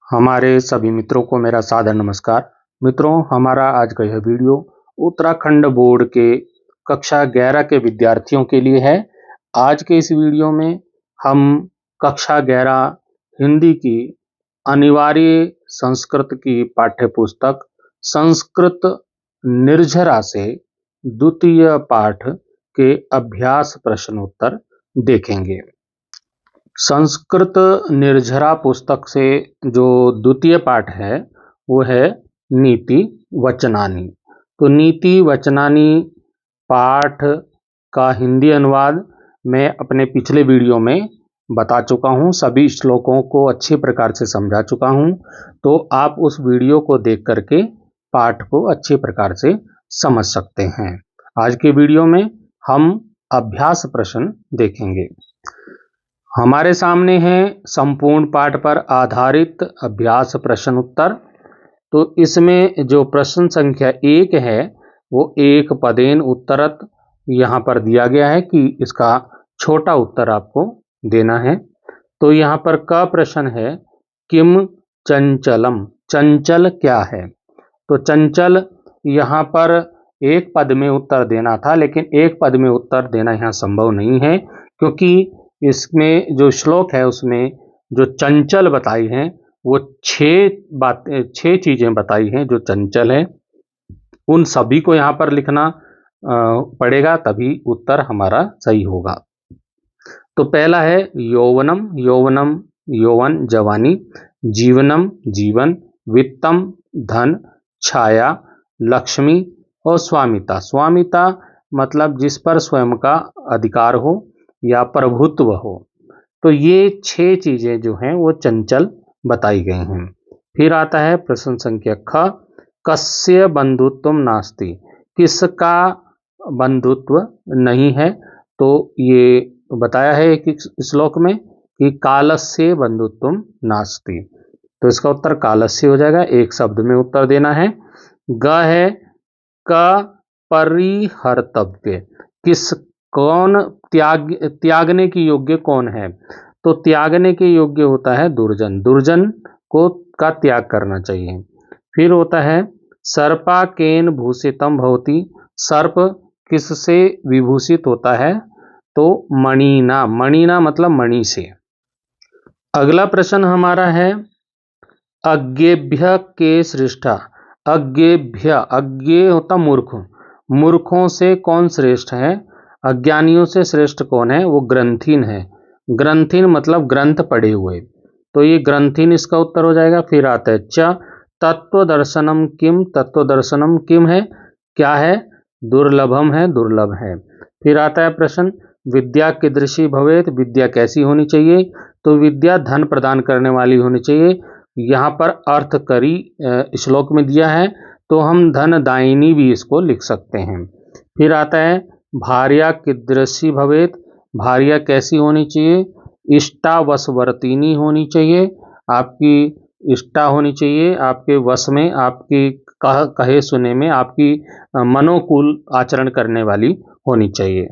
हमारे सभी मित्रों को मेरा सादर नमस्कार। मित्रों, हमारा आज का यह वीडियो उत्तराखंड बोर्ड के कक्षा 11 के विद्यार्थियों के लिए है। आज के इस वीडियो में हम कक्षा 11 हिंदी की अनिवार्य संस्कृत की पाठ्य पुस्तक संस्कृत निर्झरा से द्वितीय पाठ के अभ्यास प्रश्नोत्तर देखेंगे। संस्कृत निर्झरा पुस्तक से जो द्वितीय पाठ है वो है नीति वचनानी। तो नीति वचनानी पाठ का हिंदी अनुवाद मैं अपने पिछले वीडियो में बता चुका हूँ, सभी श्लोकों को अच्छी प्रकार से समझा चुका हूँ। तो आप उस वीडियो को देख करके पाठ को अच्छी प्रकार से समझ सकते हैं। आज के वीडियो में हम अभ्यास प्रश्न देखेंगे। हमारे सामने है संपूर्ण पाठ पर आधारित अभ्यास प्रश्न उत्तर। तो इसमें जो प्रश्न संख्या 1 है वो एक पदेन उत्तरत यहाँ पर दिया गया है कि इसका छोटा उत्तर आपको देना है। तो यहाँ पर क प्रश्न है किम चंचलम, चंचल क्या है। तो चंचल यहाँ पर एक पद में उत्तर देना था, लेकिन एक पद में उत्तर देना यहाँ संभव नहीं है, क्योंकि इसमें जो श्लोक है उसमें जो चंचल बताई हैं वो 6 चीजें बताई हैं जो चंचल है। उन सभी को यहाँ पर लिखना पड़ेगा, तभी उत्तर हमारा सही होगा। तो पहला है यौवनम, यौवनम यौवन जवानी, जीवनम जीवन, वित्तम धन, छाया लक्ष्मी और स्वामिता, स्वामिता मतलब जिस पर स्वयं का अधिकार हो या प्रभुत्व हो। तो ये 6 चीजें जो हैं वो चंचल बताई गई हैं। फिर आता है प्रश्न संख्या ख, कस्य बंधुत्व नास्ति, किसका बंधुत्व नहीं है। तो ये बताया है कि श्लोक में कि कालस्य बंधुत्व नास्ति, तो इसका उत्तर कालस्य हो जाएगा। एक शब्द में उत्तर देना है। ग है क परिहर्तव्य, किस कौन त्यागने की योग्य कौन है। तो त्यागने के योग्य होता है दुर्जन, दुर्जन को का त्याग करना चाहिए। फिर होता है सर्पा केन भूषितम भवति, सर्प किससे विभूषित होता है। तो मणिना, मणिना मतलब मणि से। अगला प्रश्न हमारा है अज्ञेभ्य के श्रेष्ठा, अज्ञेभ्य, अज्ञेय होता मूर्ख, मूर्खों से कौन श्रेष्ठ है। अज्ञानियों से श्रेष्ठ कौन है, वो ग्रंथिन है। ग्रंथिन मतलब ग्रंथ पढ़े हुए, तो ये ग्रंथिन इसका उत्तर हो जाएगा। फिर आता है च तत्व दर्शनम किम, तत्व दर्शनम किम है, क्या है, दुर्लभम है, दुर्लभ है। फिर आता है प्रश्न विद्या कीदृशी भवेत, विद्या कैसी होनी चाहिए। तो विद्या धन प्रदान करने वाली होनी चाहिए। यहाँ पर अर्थ करी श्लोक में दिया है, तो हम धन दायिनी भी इसको लिख सकते हैं। फिर आता है भार्या कीदृशी भवेत, भार्या कैसी होनी चाहिए, इष्टावशवर्तिनी होनी चाहिए, आपकी इष्टा होनी चाहिए, आपके वश में, आपकी कहे सुने में, आपकी मनोकूल आचरण करने वाली होनी चाहिए।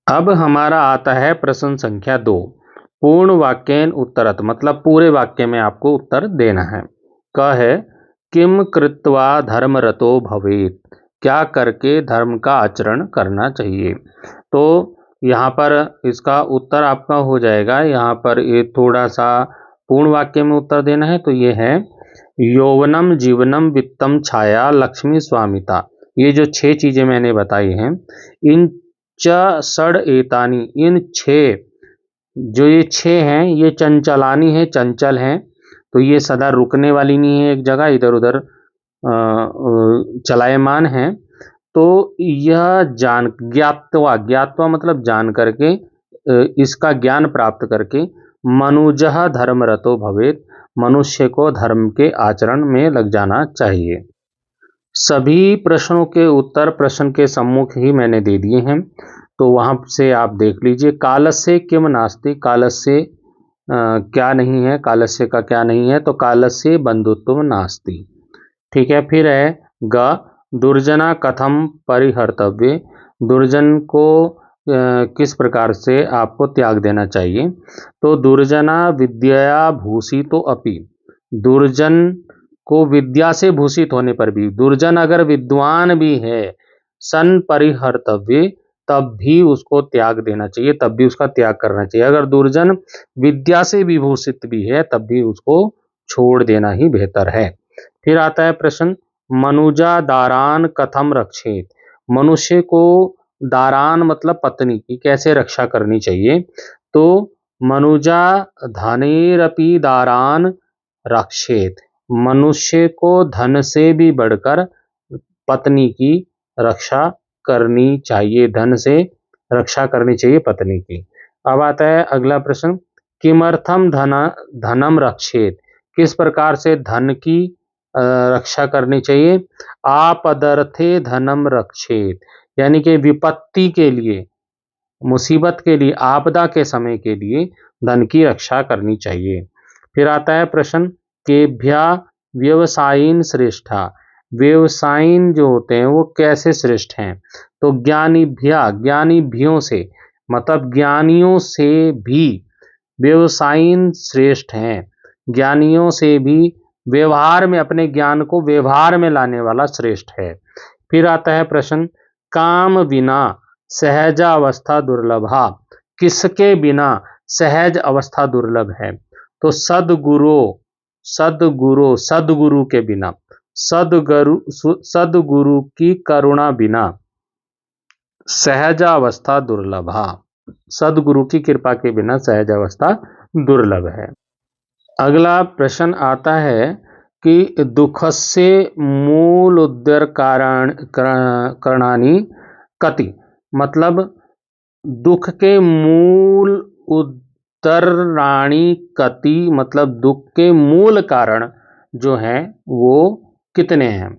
अब हमारा आता है प्रश्न संख्या 2, पूर्ण वाक्येन उत्तरत, मतलब पूरे वाक्य में आपको उत्तर देना है। क है किम कृत्वा धर्मरतो भवेत, क्या करके धर्म का आचरण करना चाहिए। तो यहाँ पर इसका उत्तर आपका हो जाएगा, यहाँ पर ये थोड़ा सा पूर्ण वाक्य में उत्तर देना है। तो ये है यौवनम जीवनम वित्तम छाया लक्ष्मी स्वामिता। ये जो 6 चीजें मैंने बताई हैं, इन षड एतानी, इन 6 जो ये 6 हैं ये चंचलानी है, चंचल हैं। तो ये सदा रुकने वाली नहीं है एक जगह, इधर उधर चलायमान है। तो यह ज्ञात्वा, ज्ञात्वा मतलब जान करके, इसका ज्ञान प्राप्त करके, मनुजः धर्मरतो भवेत, मनुष्य को धर्म के आचरण में लग जाना चाहिए। सभी प्रश्नों के उत्तर प्रश्न के सम्मुख ही मैंने दे दिए हैं, तो वहां से आप देख लीजिए। कालस्य किम नास्ति, कालस्य क्या नहीं है, कालस्य का क्या नहीं है। तो कालस्य बंधुत्व नास्ति, ठीक है। फिर है ग दुर्जना कथम परिहर्तव्य, दुर्जन को किस प्रकार से आपको त्याग देना चाहिए। तो दुर्जना विद्या भूषितो अपि, दुर्जन को विद्या से भूषित होने पर भी, दुर्जन अगर विद्वान भी है, सन परिहर्तव्य, तब भी उसको त्याग देना चाहिए, तब भी उसका त्याग करना चाहिए। अगर दुर्जन विद्या से विभूषित भी है तब भी उसको छोड़ देना ही बेहतर है। फिर आता है प्रश्न, मनुजा दारान कथम रक्षेत। मनुष्य को दारान मतलब पत्नी की कैसे रक्षा करनी चाहिए? तो मनुजा धनेरपि दारान रक्षेत। मनुष्य को धन से भी बढ़कर पत्नी की रक्षा करनी चाहिए, धन से रक्षा करनी चाहिए पत्नी की। अब आता है अगला प्रश्न, किमर्थम धनम रक्षेत। किस प्रकार से धन की रक्षा करनी चाहिए? आपदर्थे धनम रक्षेत, यानी कि विपत्ति के लिए, मुसीबत के लिए, आपदा के समय के लिए धन की रक्षा करनी चाहिए। फिर आता है प्रश्न, केभ्या व्यवसायीन श्रेष्ठा। व्यवसायीन जो होते हैं वो कैसे श्रेष्ठ हैं? तो ज्ञानीभ्या, ज्ञानीभ्यों से, मतलब ज्ञानियों से भी व्यवसायीन श्रेष्ठ हैं। ज्ञानियों से भी व्यवहार में, अपने ज्ञान को व्यवहार में लाने वाला श्रेष्ठ है। फिर आता है प्रश्न, काम बिना सहज अवस्था दुर्लभा। किसके बिना सहज अवस्था दुर्लभ है? तो सदगुरु के बिना, सदगुरु की करुणा बिना सहज अवस्था दुर्लभा। सदगुरु की कृपा के बिना सहज अवस्था दुर्लभ है। अगला प्रश्न आता है कि दुखस्य मूल उद्दर कारणानि कति। मतलब दुख के मूल उत्तराणी कति, मतलब दुख के मूल कारण जो हैं वो कितने हैं?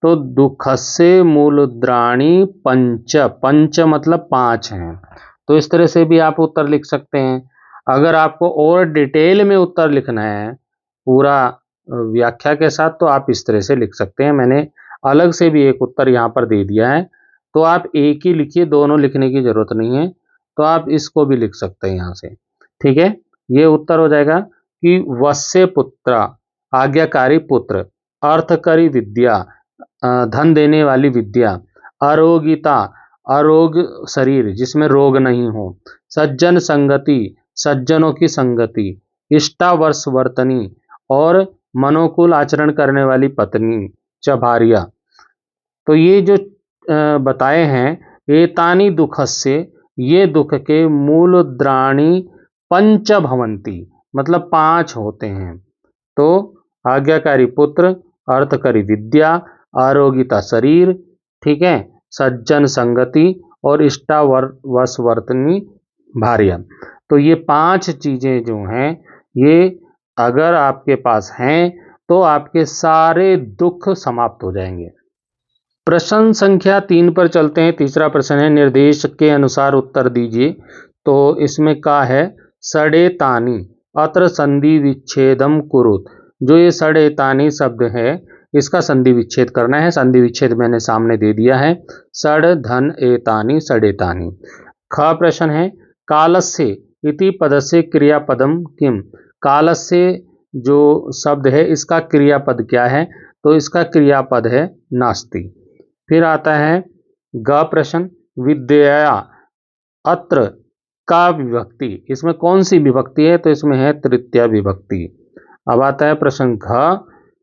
तो दुखस्य मूलद्राणी पंच, पंच मतलब 5 हैं। तो इस तरह से भी आप उत्तर लिख सकते हैं। अगर आपको और डिटेल में उत्तर लिखना है पूरा व्याख्या के साथ, तो आप इस तरह से लिख सकते हैं। मैंने अलग से भी एक उत्तर यहाँ पर दे दिया है, तो आप एक ही लिखिए, दोनों लिखने की जरूरत नहीं है। तो आप इसको भी लिख सकते हैं यहाँ से, ठीक है। ये उत्तर हो जाएगा कि वस्य पुत्र, आज्ञाकारी पुत्र, अर्थकरी विद्या, धन देने वाली विद्या, आरोगिता, आरोग्य शरीर जिसमें रोग नहीं हो, सज्जन संगति, सज्जनों की संगति, इष्टावर्षवर्तनी और मनोकूल आचरण करने वाली पत्नी, च भार्या। तो ये जो बताए हैं, एतानि दुखस्य, ये दुख के मूलद्राणी पंच भवंती, मतलब 5 होते हैं। तो आज्ञाकारी पुत्र, अर्थकरी विद्या, आरोगिता शरीर, ठीक है, सज्जन संगति और इष्टावशवर्तनी भार्या। तो ये 5 चीजें जो हैं, ये अगर आपके पास हैं तो आपके सारे दुख समाप्त हो जाएंगे। प्रश्न संख्या 3 पर चलते हैं। तीसरा प्रश्न है, निर्देश के अनुसार उत्तर दीजिए। तो इसमें क्या है, सड़े तानी अत्र संधि विच्छेदम कुरुत। जो ये सड़े तानी शब्द है, इसका संधि विच्छेद करना है। संधि विच्छेद मैंने सामने दे दिया है, सड़ धन एतानी सड़े तानी। ख प्रश्न है, कालस्य इति पदस्य क्रियापदम किम। कालस्य जो शब्द है इसका क्रियापद क्या है? तो इसका क्रियापद है नास्ति। फिर आता है ग प्रश्न, विद्या अत्र का विभक्ति, इसमें कौन सी विभक्ति है? तो इसमें है तृतीया विभक्ति। अब आता है प्रश्न घ,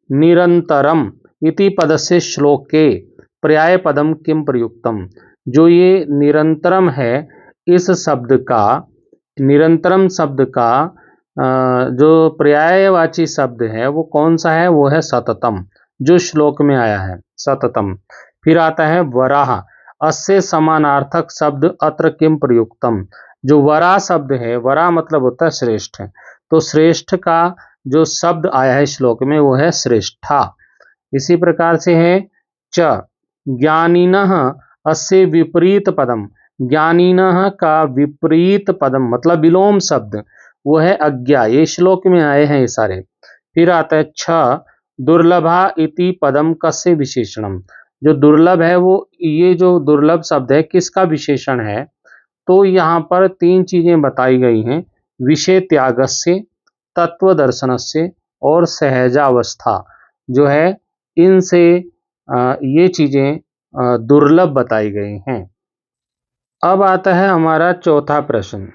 निरंतरम इति पदस्य श्लोके पर्याय पदम किम प्रयुक्तम। जो ये निरंतरम है, इस शब्द का, निरंतरम शब्द का जो पर्यायवाची शब्द है वो कौन सा है? वो है सततम, जो श्लोक में आया है, सततम। फिर आता है वराह, अस्य समानार्थक शब्द अत्र किम प्रयुक्तम। जो वरा शब्द है, वरा मतलब होता है श्रेष्ठ, तो श्रेष्ठ का जो शब्द आया है श्लोक में वो है श्रेष्ठा। इसी प्रकार से है च, ज्ञानिनः अस्य विपरीत पदम। ज्ञानिनः का विपरीत पदम मतलब विलोम शब्द, वो है अज्ञा। ये श्लोक में आए हैं ये सारे। फिर आता है छ, दुर्लभा इति पदम कस्य विशेषणम। जो दुर्लभ है वो, ये जो दुर्लभ शब्द है किसका विशेषण है? तो यहाँ पर 3 चीजें बताई गई हैं, विषय त्यागस्य, तत्व दर्शनस्य और सहजावस्था जो है, इनसे ये चीज़ें दुर्लभ बताई गई हैं। अब आता है हमारा चौथा प्रश्न।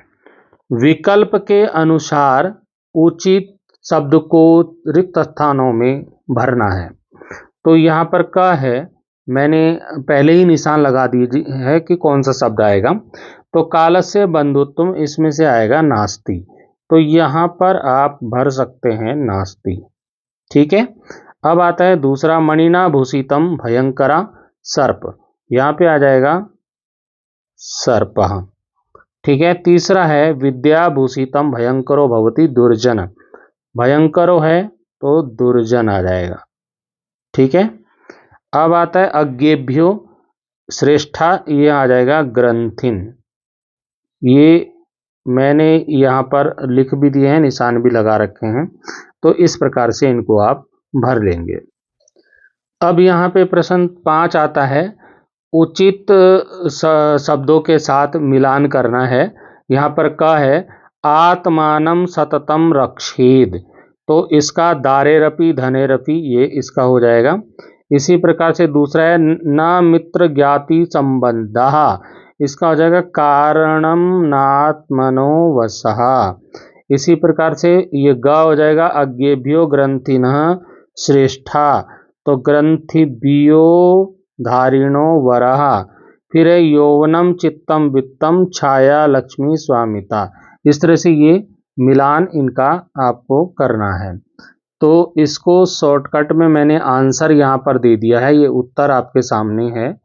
विकल्प के अनुसार उचित शब्द को रिक्त स्थानों में भरना है। तो यहाँ पर क है, मैंने पहले ही निशान लगा दिए है कि कौन सा शब्द आएगा। तो कालस्य बंधुत्वम, इसमें से आएगा नास्ति। तो यहाँ पर आप भर सकते हैं नास्ति। ठीक है। अब आता है दूसरा, मणिना भूषितम भयंकरा सर्प, यहाँ पे आ जाएगा सर्प। ठीक है। तीसरा है विद्याभूषितम भयंकरो भवति दुर्जन, भयंकरो है तो दुर्जन आ जाएगा। ठीक है। अब आता है अज्ञेभ्यो श्रेष्ठा, ये आ जाएगा ग्रंथिन। ये मैंने यहाँ पर लिख भी दिए हैं, निशान भी लगा रखे हैं। तो इस प्रकार से इनको आप भर लेंगे। अब यहाँ पे प्रश्न 5 आता है, उचित शब्दों के साथ मिलान करना है। यहाँ पर क है आत्मानम सततम रक्षेद, तो इसका दारेरपि धनेरपि ये इसका हो जाएगा। इसी प्रकार से दूसरा है न मित्र ज्ञाति संबंधः, इसका हो जाएगा कारणम नात्मनो वसः। इसी प्रकार से ये ग हो जाएगा अज्ञेभ्यो ग्रंथिनः श्रेष्ठा, तो ग्रंथिभ्यो धारिणो वरः। फिर है यौवनम चित्तम वित्तम छाया लक्ष्मी स्वामिता। इस तरह से ये मिलान इनका आपको करना है। तो इसको शॉर्टकट में मैंने आंसर यहाँ पर दे दिया है, ये उत्तर आपके सामने है।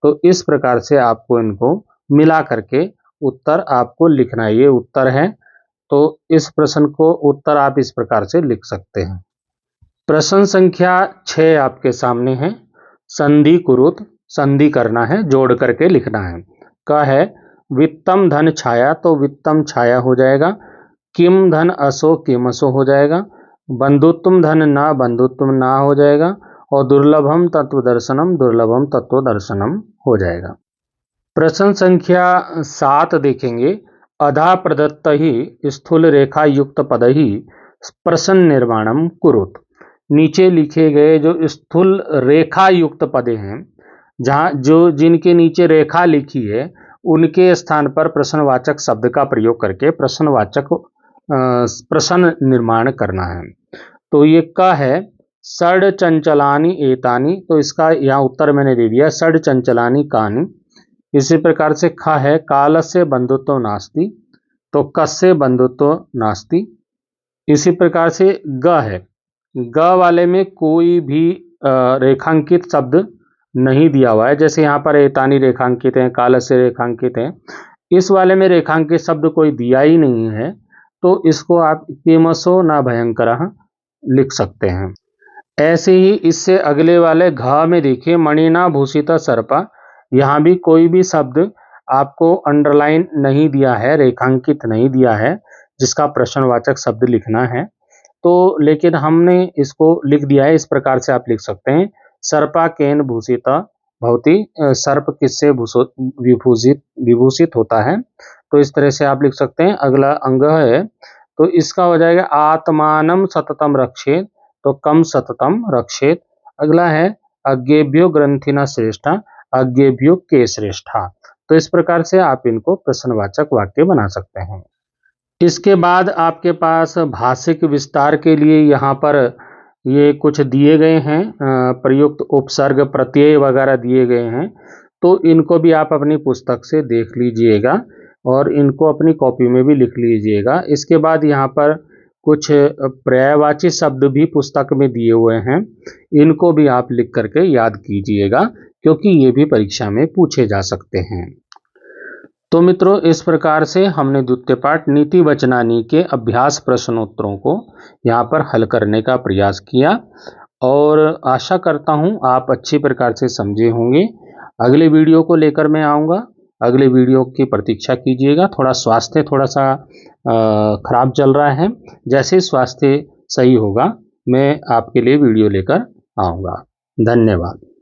तो इस प्रकार से आपको इनको मिला करके उत्तर आपको लिखना है। ये उत्तर है, तो इस प्रश्न को उत्तर आप इस प्रकार से लिख सकते हैं। प्रश्न संख्या 6 आपके सामने है। संधि कुरुत, संधि करना है, जोड़ करके लिखना है। का है वित्तम धन छाया, तो वित्तम छाया हो जाएगा। किम धन असो, किमसो हो जाएगा। बंधुत्व धन ना, बंधुत्व ना हो जाएगा। और दुर्लभम तत्व दर्शनम, दुर्लभम तत्व दर्शनम हो जाएगा। प्रश्न संख्या 7 देखेंगे। अधा प्रदत्त ही स्थूल रेखा युक्त पद ही प्रश्न निर्माणम कुरुत। नीचे लिखे गए जो स्थूल रेखा युक्त पदे हैं, जहाँ जिनके नीचे रेखा लिखी है, उनके स्थान पर प्रश्नवाचक शब्द का प्रयोग करके प्रश्नवाचक प्रश्न निर्माण करना है। तो ये का है षड चंचलानि एतानि, तो इसका यहाँ उत्तर मैंने दे दिया, षड चंचलानि कानि। इसी प्रकार से ख है कालस्य बंधुत्व नास्ति, तो कस्य बंधुत्व नास्ति। इसी प्रकार से ग है, ग वाले में कोई भी रेखांकित शब्द नहीं दिया हुआ है। जैसे यहाँ पर एतानी रेखांकित हैं, कालस्य रेखांकित हैं, इस वाले में रेखांकित शब्द कोई दिया ही नहीं है। तो इसको आप किमसो ना भयंकरः लिख सकते हैं। ऐसे ही इससे अगले वाले घ में देखिए, मणिना भूषिता सर्पा, यहाँ भी कोई भी शब्द आपको अंडरलाइन नहीं दिया है, रेखांकित नहीं दिया है, जिसका प्रश्नवाचक शब्द लिखना है। तो लेकिन हमने इसको लिख दिया है, इस प्रकार से आप लिख सकते हैं, सर्पा केन भूषिता भवति, सर्प किससे विभूषित होता है। तो इस तरह से आप लिख सकते हैं। अगला अंग है, तो इसका हो जाएगा आत्मानम सततम रक्षेत, तो कम सततम रक्षेत। अगला है अज्ञेभ्यो ग्रंथिना श्रेष्ठा, अज्ञेभ्यो के श्रेष्ठा। तो इस प्रकार से आप इनको प्रश्नवाचक वाक्य बना सकते हैं। इसके बाद आपके पास भाषिक विस्तार के लिए यहाँ पर ये कुछ दिए गए हैं, प्रयुक्त उपसर्ग प्रत्यय वगैरह दिए गए हैं। तो इनको भी आप अपनी पुस्तक से देख लीजिएगा और इनको अपनी कॉपी में भी लिख लीजिएगा। इसके बाद यहाँ पर कुछ पर्यायवाची शब्द भी पुस्तक में दिए हुए हैं, इनको भी आप लिख करके याद कीजिएगा, क्योंकि ये भी परीक्षा में पूछे जा सकते हैं। तो मित्रों, इस प्रकार से हमने द्वितीय पाठ नीति वचनानी के अभ्यास प्रश्नोत्तरों को यहाँ पर हल करने का प्रयास किया और आशा करता हूँ आप अच्छी प्रकार से समझे होंगे। अगले वीडियो को लेकर मैं आऊँगा, अगले वीडियो की प्रतीक्षा कीजिएगा। थोड़ा स्वास्थ्य थोड़ा सा खराब चल रहा है, जैसे स्वास्थ्य सही होगा मैं आपके लिए वीडियो लेकर आऊँगा। धन्यवाद।